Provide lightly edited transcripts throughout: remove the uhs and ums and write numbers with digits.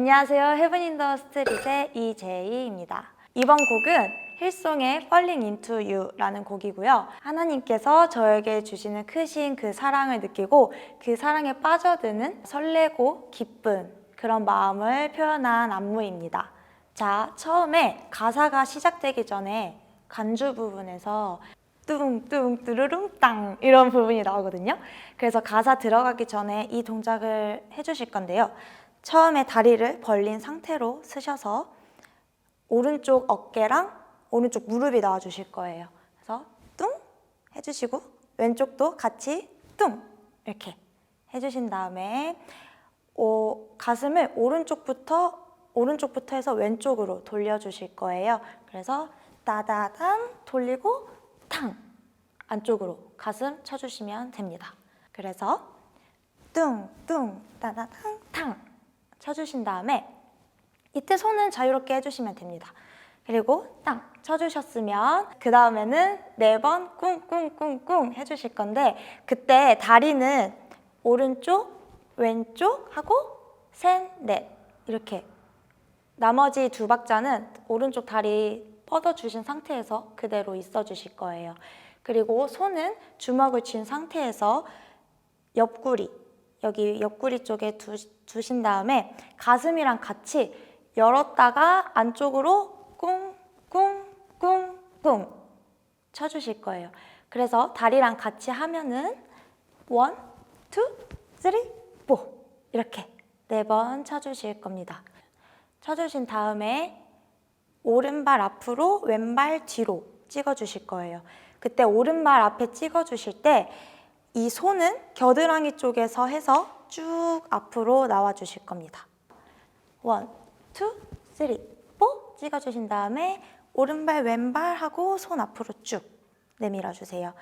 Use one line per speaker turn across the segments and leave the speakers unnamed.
안녕하세요. 헤븐 인 더 스트릿의 이재희입니다. 이번 곡은 힐송의 Falling Into You라는 곡이고요. 하나님께서 저에게 주시는 크신 그 사랑을 느끼고 그 사랑에 빠져드는 설레고 기쁜 그런 마음을 표현한 안무입니다. 자, 처음에 가사가 시작되기 전에 간주 부분에서 뚱뚱 뚜루룽 땅 이런 부분이 나오거든요. 그래서 가사 들어가기 전에 이 동작을 해주실 건데요. 처음에 다리를 벌린 상태로 쓰셔서 오른쪽 어깨랑 오른쪽 무릎이 나와 주실 거예요. 그래서 뚱 해주시고 왼쪽도 같이 뚱 이렇게 해주신 다음에 가슴을 오른쪽부터 해서 왼쪽으로 돌려주실 거예요. 그래서 따다단 돌리고 탕 안쪽으로 가슴 쳐주시면 됩니다. 그래서 뚱뚱 따다당 탕 쳐주신 다음에 이때 손은 자유롭게 해주시면 됩니다. 그리고 땅 쳐주셨으면 그 다음에는 4번 꿍꿍꿍꿍 해주실 건데 그때 다리는 오른쪽, 왼쪽 하고 셋, 넷 이렇게 나머지 2박자는 오른쪽 다리 뻗어주신 상태에서 그대로 있어주실 거예요. 그리고 손은 주먹을 쥔 상태에서 옆구리, 여기 옆구리 쪽에 두신 다음에 가슴이랑 같이 열었다가 안쪽으로 꿍꿍꿍꿍 쳐주실 거예요. 그래서 다리랑 같이 하면은 1, 2, 3, 4 이렇게 4번 쳐주실 겁니다. 쳐주신 다음에 오른발 앞으로 왼발 뒤로 찍어주실 거예요. 그때 오른발 앞에 찍어주실 때 이 손은 겨드랑이 쪽에서 해서 쭉 앞으로 나와 주실 겁니다. 1, 2, 3, 4 찍어주신 다음에 오른발 왼발 하고 손 앞으로 쭉 내밀어 주세요.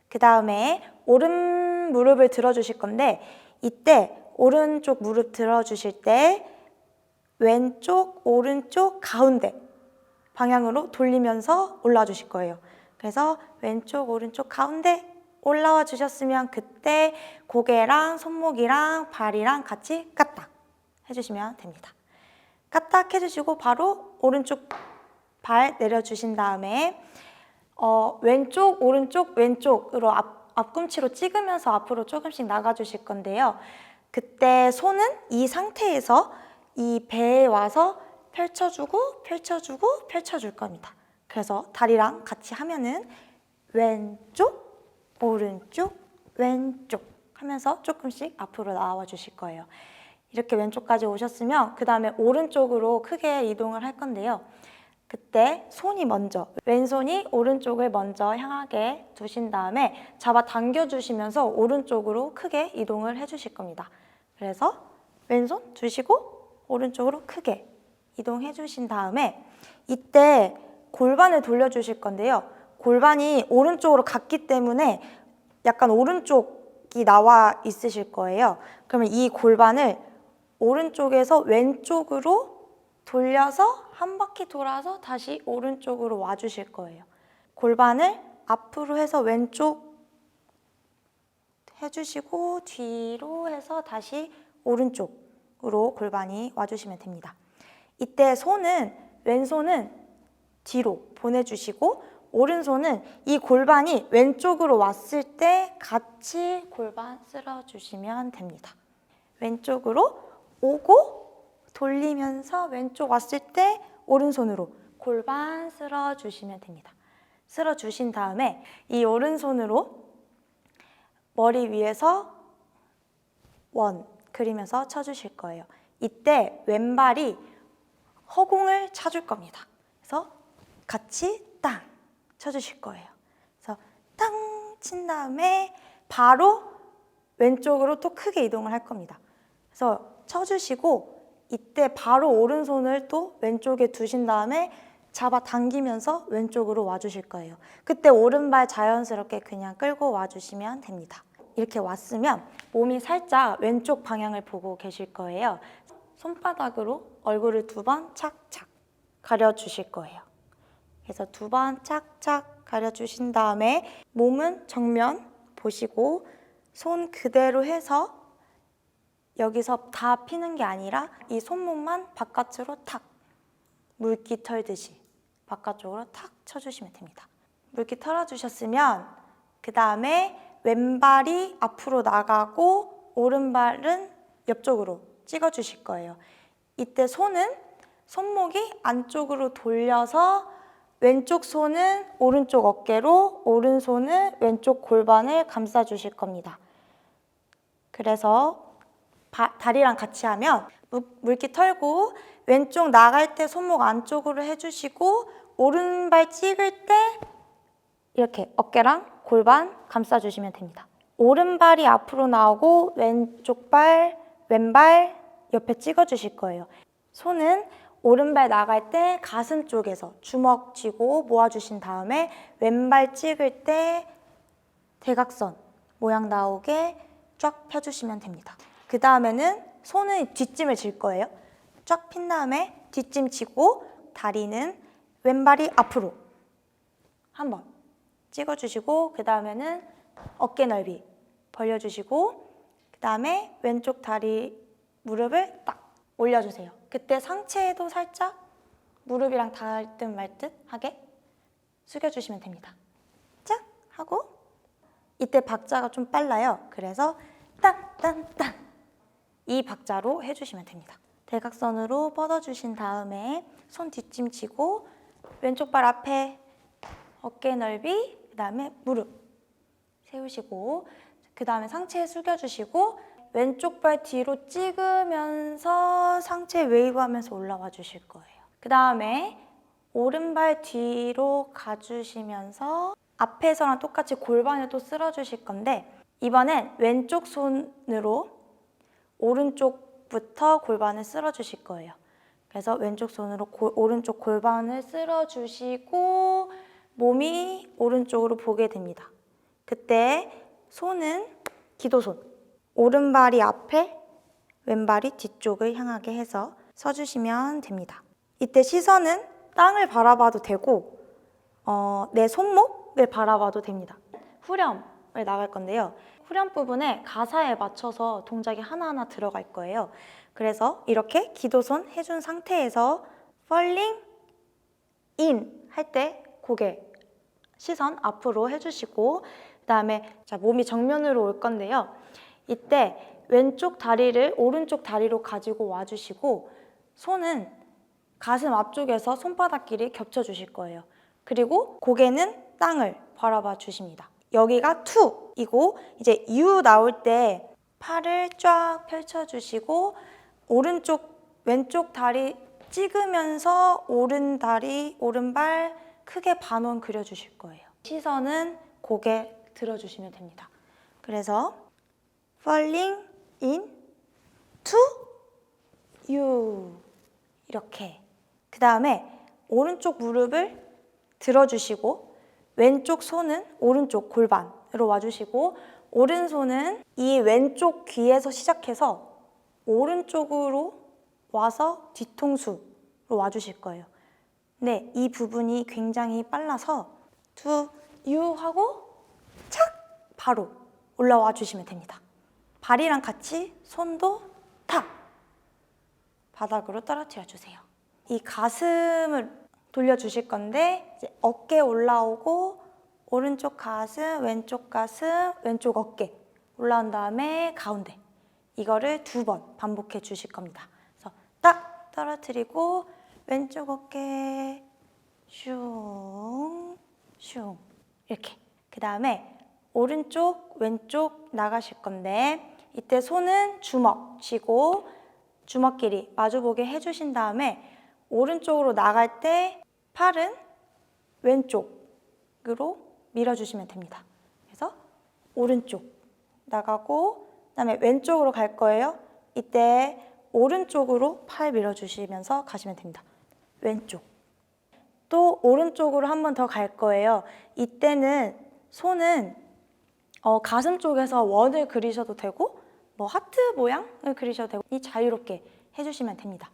그 다음에 오른 무릎을 들어주실 건데 이때 오른쪽 무릎 들어주실 때 왼쪽, 오른쪽, 가운데 방향으로 돌리면서 올라와 주실 거예요. 그래서 왼쪽, 오른쪽, 가운데 올라와 주셨으면 그때 고개랑 손목이랑 발이랑 같이 까딱 해주시면 됩니다. 까딱 해주시고 바로 오른쪽 발 내려주신 다음에 왼쪽, 오른쪽, 왼쪽으로 앞꿈치로 찍으면서 앞으로 조금씩 나가주실 건데요. 그때 손은 이 상태에서 이 배에 와서 펼쳐주고 펼쳐주고 펼쳐줄 겁니다. 그래서 다리랑 같이 하면은 왼쪽, 오른쪽, 왼쪽 하면서 조금씩 앞으로 나와 주실 거예요. 이렇게 왼쪽까지 오셨으면 그 다음에 오른쪽으로 크게 이동을 할 건데요. 그때 손이 먼저, 왼손이 오른쪽을 먼저 향하게 두신 다음에 잡아 당겨주시면서 오른쪽으로 크게 이동을 해주실 겁니다. 그래서 왼손 두시고 오른쪽으로 크게 이동해 주신 다음에 이때 골반을 돌려주실 건데요. 골반이 오른쪽으로 갔기 때문에 약간 오른쪽이 나와 있으실 거예요. 그러면 이 골반을 오른쪽에서 왼쪽으로 돌려서 한 바퀴 돌아서 다시 오른쪽으로 와주실 거예요. 골반을 앞으로 해서 왼쪽 해주시고 뒤로 해서 다시 오른쪽으로 골반이 와주시면 됩니다. 이때 왼손은 뒤로 보내주시고 오른손은 이 골반이 왼쪽으로 왔을 때 같이 골반 쓸어주시면 됩니다. 왼쪽으로 오고 돌리면서 왼쪽 왔을 때 오른손으로 골반 쓸어주시면 됩니다. 쓸어주신 다음에 이 오른손으로 머리 위에서 원 그리면서 쳐주실 거예요. 이때 왼발이 허공을 쳐줄 겁니다. 그래서 같이 땅 쳐주실 거예요. 그래서 땅 친 다음에 바로 왼쪽으로 또 크게 이동을 할 겁니다. 그래서 쳐주시고 이때 바로 오른손을 또 왼쪽에 두신 다음에 잡아 당기면서 왼쪽으로 와주실 거예요. 그때 오른발 자연스럽게 그냥 끌고 와주시면 됩니다. 이렇게 왔으면 몸이 살짝 왼쪽 방향을 보고 계실 거예요. 손바닥으로 얼굴을 2번 착착 가려주실 거예요. 그래서 2번 착착 가려주신 다음에 몸은 정면 보시고 손 그대로 해서 여기서 다 피는 게 아니라 이 손목만 바깥으로 탁 물기 털듯이 바깥쪽으로 탁 쳐주시면 됩니다. 물기 털어주셨으면 그 다음에 왼발이 앞으로 나가고 오른발은 옆쪽으로 찍어주실 거예요. 이때 손목이 안쪽으로 돌려서 왼쪽 손은 오른쪽 어깨로, 오른손은 왼쪽 골반을 감싸주실 겁니다. 그래서 다리랑 같이 하면 물기 털고 왼쪽 나갈 때 손목 안쪽으로 해주시고 오른발 찍을 때 이렇게 어깨랑 골반 감싸주시면 됩니다. 오른발이 앞으로 나오고 왼발 옆에 찍어주실 거예요. 손은 오른발 나갈 때 가슴 쪽에서 주먹 쥐고 모아주신 다음에 왼발 찍을 때 대각선 모양 나오게 쫙 펴주시면 됩니다. 그 다음에는 손은 뒷짐을 질 거예요. 쫙 핀 다음에 뒷짐 지고 다리는 왼발이 앞으로 한번 찍어주시고 그 다음에는 어깨 넓이 벌려주시고 그 다음에 왼쪽 다리 무릎을 딱 올려주세요. 그때 상체도 살짝 무릎이랑 닿을 듯 말 듯 하게 숙여주시면 됩니다. 짝 하고 이때 박자가 좀 빨라요. 그래서 딴딴딴 이 박자로 해주시면 됩니다. 대각선으로 뻗어주신 다음에 손 뒷짐 치고 왼쪽 발 앞에 어깨 넓이 그 다음에 무릎 세우시고 그 다음에 상체 숙여주시고 왼쪽 발 뒤로 찍으면서 상체 웨이브 하면서 올라와 주실 거예요. 그 다음에 오른발 뒤로 가주시면서 앞에서랑 똑같이 골반을 또 쓸어 주실 건데 이번엔 왼쪽 손으로 오른쪽부터 골반을 쓸어 주실 거예요. 그래서 왼쪽 손으로 오른쪽 골반을 쓸어 주시고 몸이 오른쪽으로 보게 됩니다. 그때 손은 기도손, 오른발이 앞에 왼발이 뒤쪽을 향하게 해서 서주시면 됩니다. 이때 시선은 땅을 바라봐도 되고 내 손목을 바라봐도 됩니다. 후렴을 나갈 건데요. 후렴 부분에 가사에 맞춰서 동작이 하나하나 들어갈 거예요. 그래서 이렇게 기도손 해준 상태에서 falling in 할 때 고개, 시선 앞으로 해주시고 그 다음에 몸이 정면으로 올 건데요. 이때 왼쪽 다리를 오른쪽 다리로 가지고 와주시고 손은 가슴 앞쪽에서 손바닥끼리 겹쳐주실 거예요. 그리고 고개는 땅을 바라봐 주십니다. 여기가 투이고 이제 유 나올 때 팔을 쫙 펼쳐주시고 왼쪽 다리 찍으면서 오른발 크게 반원 그려주실 거예요. 시선은 고개 들어주시면 됩니다. 그래서 falling in to you 이렇게 그 다음에 오른쪽 무릎을 들어주시고 왼쪽 손은 오른쪽 골반으로 와주시고 오른손은 이 왼쪽 귀에서 시작해서 오른쪽으로 와서 뒤통수로 와주실 거예요. 네, 이 부분이 굉장히 빨라서 to you 하고 착 바로 올라와 주시면 됩니다. 발이랑 같이 손도 탁 바닥으로 떨어뜨려 주세요. 이 가슴을 돌려주실 건데 이제 어깨 올라오고 오른쪽 가슴, 왼쪽 어깨 올라온 다음에 가운데 이거를 2번 반복해 주실 겁니다. 그래서 딱 떨어뜨리고 왼쪽 어깨 슝, 슝 이렇게 그 다음에 오른쪽, 왼쪽 나가실 건데 이때 손은 주먹 쥐고 주먹끼리 마주보게 해주신 다음에 오른쪽으로 나갈 때 팔은 왼쪽으로 밀어주시면 됩니다. 그래서 오른쪽 나가고 그다음에 왼쪽으로 갈 거예요. 이때 오른쪽으로 팔 밀어주시면서 가시면 됩니다. 왼쪽. 또 오른쪽으로 한 번 더 갈 거예요. 이때는 손은 가슴 쪽에서 원을 그리셔도 되고 하트 모양을 그리셔도 되고 이 자유롭게 해주시면 됩니다.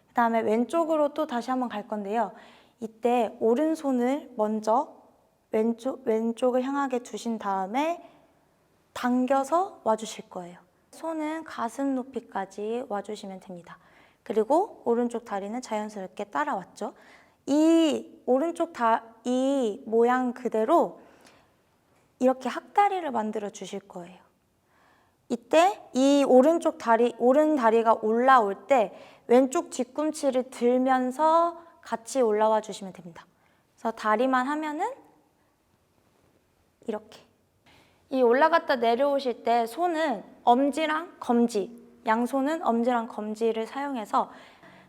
그 다음에 왼쪽으로 또 다시 한번 갈 건데요. 이때 오른손을 먼저 왼쪽을 향하게 두신 다음에 당겨서 와주실 거예요. 손은 가슴 높이까지 와주시면 됩니다. 그리고 오른쪽 다리는 자연스럽게 따라왔죠. 이 모양 그대로 이렇게 학다리를 만들어 주실 거예요. 이때 이 오른 다리가 올라올 때 왼쪽 뒤꿈치를 들면서 같이 올라와 주시면 됩니다. 그래서 다리만 하면은 이렇게. 이 올라갔다 내려오실 때 손은 엄지랑 검지, 양손은 엄지랑 검지를 사용해서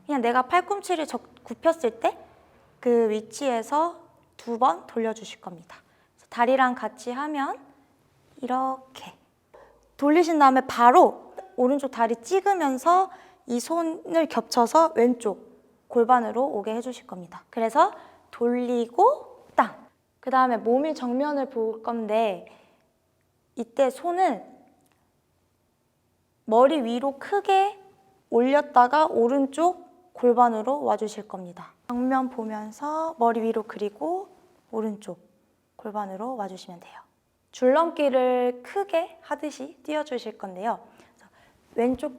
그냥 내가 팔꿈치를 굽혔을 때 그 위치에서 2번 돌려주실 겁니다. 그래서 다리랑 같이 하면 이렇게 돌리신 다음에 바로 오른쪽 다리 찍으면서 이 손을 겹쳐서 왼쪽 골반으로 오게 해주실 겁니다. 그래서 돌리고 땅! 그 다음에 몸이 정면을 볼 건데 이때 손은 머리 위로 크게 올렸다가 오른쪽 골반으로 와주실 겁니다. 정면 보면서 머리 위로 그리고 오른쪽 골반으로 와주시면 돼요. 줄넘기를 크게 하듯이 뛰어주실 건데요. 왼쪽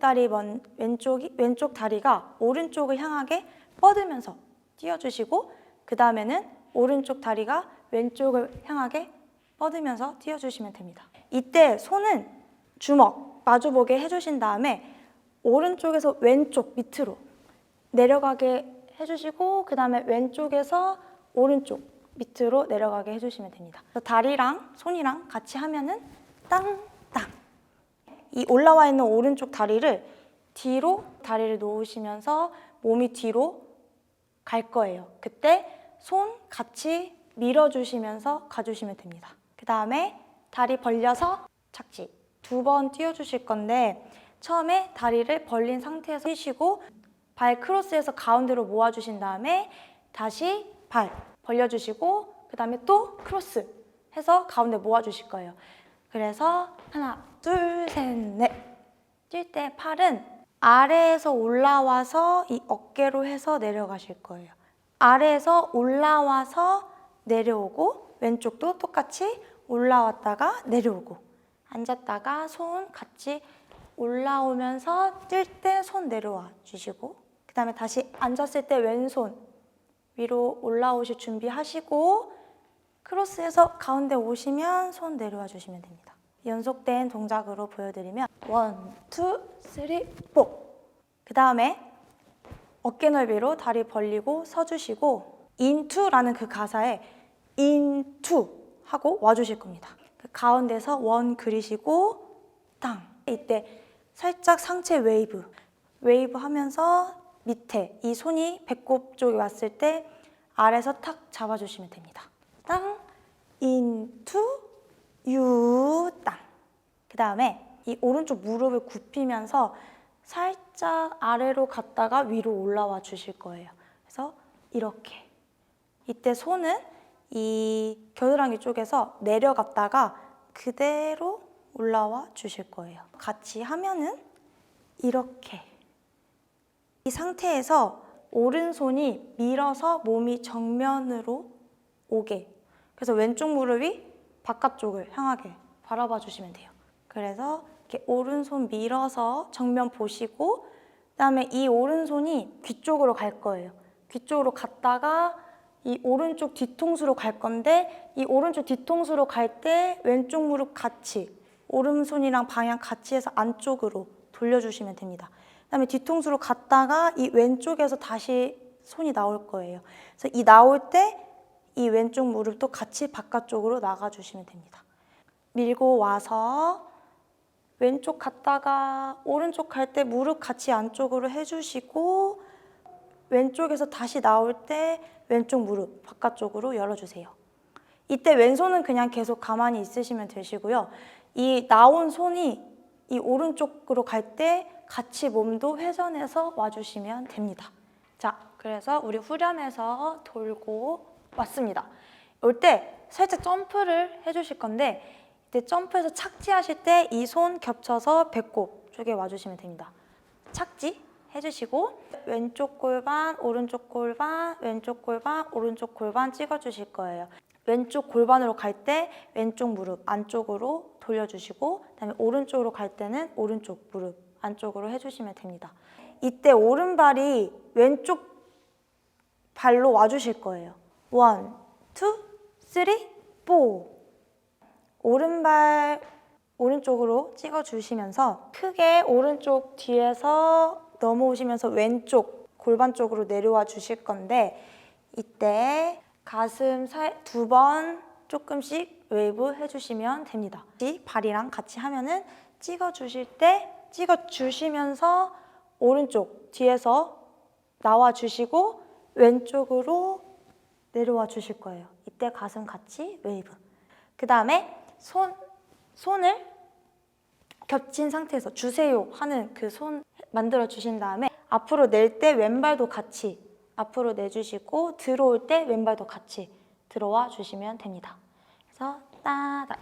다리가 오른쪽을 향하게 뻗으면서 뛰어주시고 그 다음에는 오른쪽 다리가 왼쪽을 향하게 뻗으면서 뛰어주시면 됩니다. 이때 손은 주먹 마주보게 해주신 다음에 오른쪽에서 왼쪽 밑으로 내려가게 해주시고 그 다음에 왼쪽에서 오른쪽 밑으로 내려가게 해주시면 됩니다. 다리랑 손이랑 같이 하면은 땅땅. 이 올라와 있는 오른쪽 다리를 뒤로 다리를 놓으시면서 몸이 뒤로 갈 거예요. 그때 손 같이 밀어주시면서 가주시면 됩니다. 그 다음에 다리 벌려서 착지 2번 뛰어주실 건데 처음에 다리를 벌린 상태에서 뛰시고 발 크로스해서 가운데로 모아주신 다음에 다시 발 벌려주시고 그 다음에 또 크로스 해서 가운데 모아주실 거예요. 그래서 하나, 둘, 셋, 넷. 뛸 때 팔은 아래에서 올라와서 이 어깨로 해서 내려가실 거예요. 아래에서 올라와서 내려오고 왼쪽도 똑같이 올라왔다가 내려오고 앉았다가 손 같이 올라오면서 뛸 때 손 내려와 주시고 그 다음에 다시 앉았을 때 왼손 위로 올라오실 준비하시고 크로스해서 가운데 오시면 손 내려와 주시면 됩니다. 연속된 동작으로 보여드리면 1, 2, 3, 4. 그 다음에 어깨 넓이로 다리 벌리고 서주시고 into라는 그 가사에 into 하고 와주실 겁니다. 그 가운데서 원 그리시고 땅. 이때 살짝 상체 웨이브 하면서 밑에 이 손이 배꼽 쪽에 왔을 때 아래에서 탁 잡아주시면 됩니다. 땅, into, you, 땅. 그 다음에 이 오른쪽 무릎을 굽히면서 살짝 아래로 갔다가 위로 올라와 주실 거예요. 그래서 이렇게. 이때 손은 이 겨드랑이 쪽에서 내려갔다가 그대로 올라와 주실 거예요. 같이 하면은 이렇게. 이 상태에서 오른손이 밀어서 몸이 정면으로 오게. 그래서 왼쪽 무릎이 바깥쪽을 향하게 바라봐 주시면 돼요. 그래서 이렇게 오른손 밀어서 정면 보시고 그다음에 이 오른손이 귀 쪽으로 갈 거예요. 귀 쪽으로 갔다가 이 오른쪽 뒤통수로 갈 건데 이 오른쪽 뒤통수로 갈 때 왼쪽 무릎 같이 오른손이랑 방향 같이 해서 안쪽으로 돌려주시면 됩니다. 그다음에 뒤통수로 갔다가 이 왼쪽에서 다시 손이 나올 거예요. 그래서 이 나올 때 이 왼쪽 무릎도 같이 바깥쪽으로 나가주시면 됩니다. 밀고 와서 왼쪽 갔다가 오른쪽 갈 때 무릎 같이 안쪽으로 해주시고 왼쪽에서 다시 나올 때 왼쪽 무릎 바깥쪽으로 열어주세요. 이때 왼손은 그냥 계속 가만히 있으시면 되시고요. 이 나온 손이 이 오른쪽으로 갈 때 같이 몸도 회전해서 와주시면 됩니다. 자, 그래서 우리 후렴에서 돌고 왔습니다. 올 때 살짝 점프를 해주실 건데 이때 점프해서 착지하실 때 이 손 겹쳐서 배꼽 쪽에 와주시면 됩니다. 착지 해주시고 왼쪽 골반, 오른쪽 골반, 왼쪽 골반, 오른쪽 골반 찍어주실 거예요. 왼쪽 골반으로 갈 때 왼쪽 무릎 안쪽으로 돌려주시고 그다음에 오른쪽으로 갈 때는 오른쪽 무릎 안쪽으로 해주시면 됩니다. 이때 오른발이 왼쪽 발로 와주실 거예요. 1, 2, 3, 4. 오른발 오른쪽으로 찍어주시면서 크게 오른쪽 뒤에서 넘어오시면서 왼쪽 골반 쪽으로 내려와 주실 건데 이때 가슴 2번 조금씩 웨이브 해주시면 됩니다. 발이랑 같이 하면은 찍어주실 때 찍어주시면서 오른쪽 뒤에서 나와주시고 왼쪽으로 내려와 주실 거예요. 이때 가슴 같이 웨이브. 그 다음에 손을 겹친 상태에서 주세요 하는 그 손 만들어 주신 다음에 앞으로 낼 때 왼발도 같이 앞으로 내주시고 들어올 때 왼발도 같이 들어와 주시면 됩니다. 그래서 따다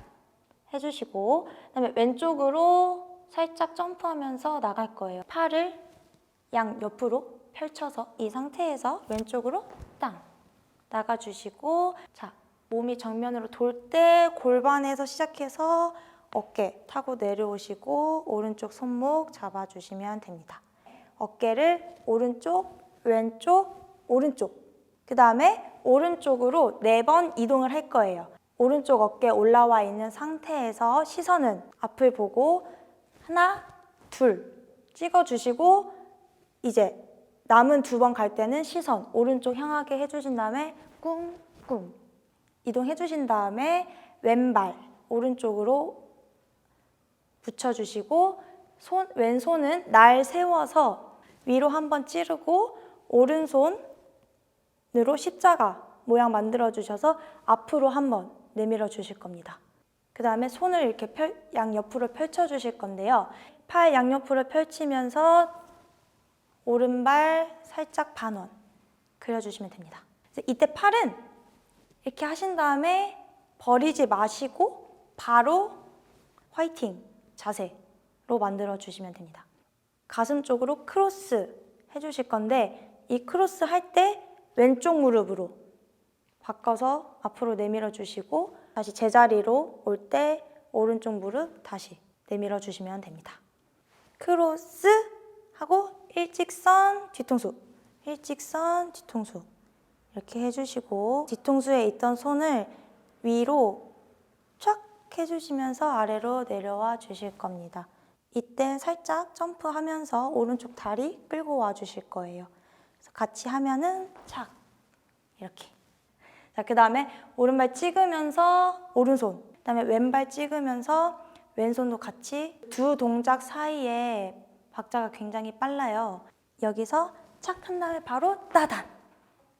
해주시고 그다음에 왼쪽으로 살짝 점프하면서 나갈 거예요. 팔을 양 옆으로 펼쳐서 이 상태에서 왼쪽으로 땅 나가주시고 자 몸이 정면으로 돌 때 골반에서 시작해서 어깨 타고 내려오시고 오른쪽 손목 잡아주시면 됩니다. 어깨를 오른쪽, 왼쪽, 오른쪽 그 다음에 오른쪽으로 4번 이동을 할 거예요. 오른쪽 어깨 올라와 있는 상태에서 시선은 앞을 보고 하나, 둘 찍어주시고 이제 남은 2번 갈 때는 시선 오른쪽 향하게 해주신 다음에 꿍꿍 이동해 주신 다음에 왼발 오른쪽으로 붙여주시고 왼손은 날 세워서 위로 한번 찌르고 오른손으로 십자가 모양 만들어 주셔서 앞으로 한번 내밀어 주실 겁니다. 그 다음에 손을 이렇게 양옆으로 펼쳐 주실 건데요. 팔 양옆으로 펼치면서 오른발 살짝 반원 그려주시면 됩니다. 이때 팔은 이렇게 하신 다음에 버리지 마시고 바로 화이팅 자세로 만들어 주시면 됩니다. 가슴 쪽으로 크로스 해주실 건데 이 크로스 할 때 왼쪽 무릎으로 바꿔서 앞으로 내밀어 주시고 다시 제자리로 올 때 오른쪽 무릎 다시 내밀어 주시면 됩니다. 크로스 하고 일직선 뒤통수 일직선 뒤통수 이렇게 해주시고 뒤통수에 있던 손을 위로 쫙 해주시면서 아래로 내려와 주실 겁니다. 이때 살짝 점프하면서 오른쪽 다리 끌고 와 주실 거예요. 그래서 같이 하면은 착 이렇게. 자, 그 다음에 오른발 찍으면서 오른손, 그 다음에 왼발 찍으면서 왼손도 같이 두 동작 사이에 박자가 굉장히 빨라요. 여기서 착 한 다음에 바로 따단.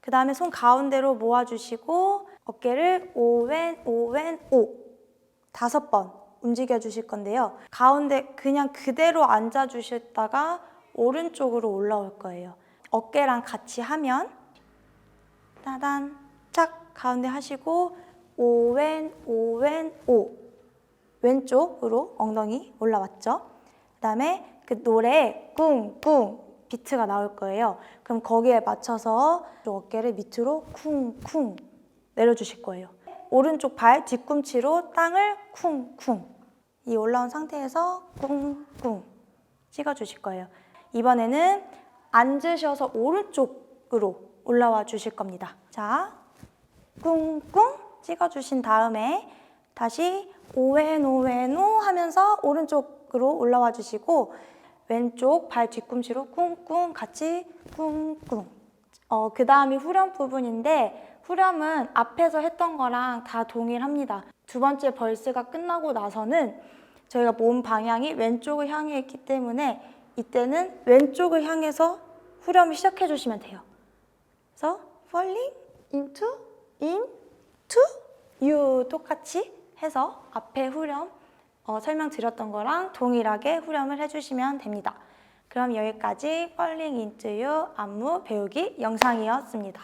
그 다음에 손 가운데로 모아주시고 어깨를 오왼 오왼 오 5번 움직여 주실 건데요. 가운데 그냥 그대로 앉아 주셨다가 오른쪽으로 올라올 거예요. 어깨랑 같이 하면 따단 착 가운데 하시고 오왼 오왼 오 왼쪽으로 엉덩이 올라왔죠. 그 다음에 그 노래에 꿍꿍 비트가 나올 거예요. 그럼 거기에 맞춰서 어깨를 밑으로 쿵쿵 내려주실 거예요. 오른쪽 발 뒤꿈치로 땅을 쿵쿵 이 올라온 상태에서 쿵쿵 찍어주실 거예요. 이번에는 앉으셔서 오른쪽으로 올라와 주실 겁니다. 자, 쿵쿵 찍어주신 다음에 다시 오왼 오왼 오 하면서 오른쪽으로 올라와 주시고 왼쪽 발 뒤꿈치로 쿵쿵 같이 쿵쿵. 그 다음이 후렴 부분인데 후렴은 앞에서 했던 거랑 다 동일합니다. 2번째 벌스가 끝나고 나서는 저희가 몸 방향이 왼쪽을 향해 있기 때문에 이때는 왼쪽을 향해서 후렴을 시작해 주시면 돼요. 그래서 falling into, into, you 똑같이 해서 앞에 후렴 설명드렸던 거랑 동일하게 후렴을 해주시면 됩니다. 그럼 여기까지 Falling Into You 안무 배우기 영상이었습니다.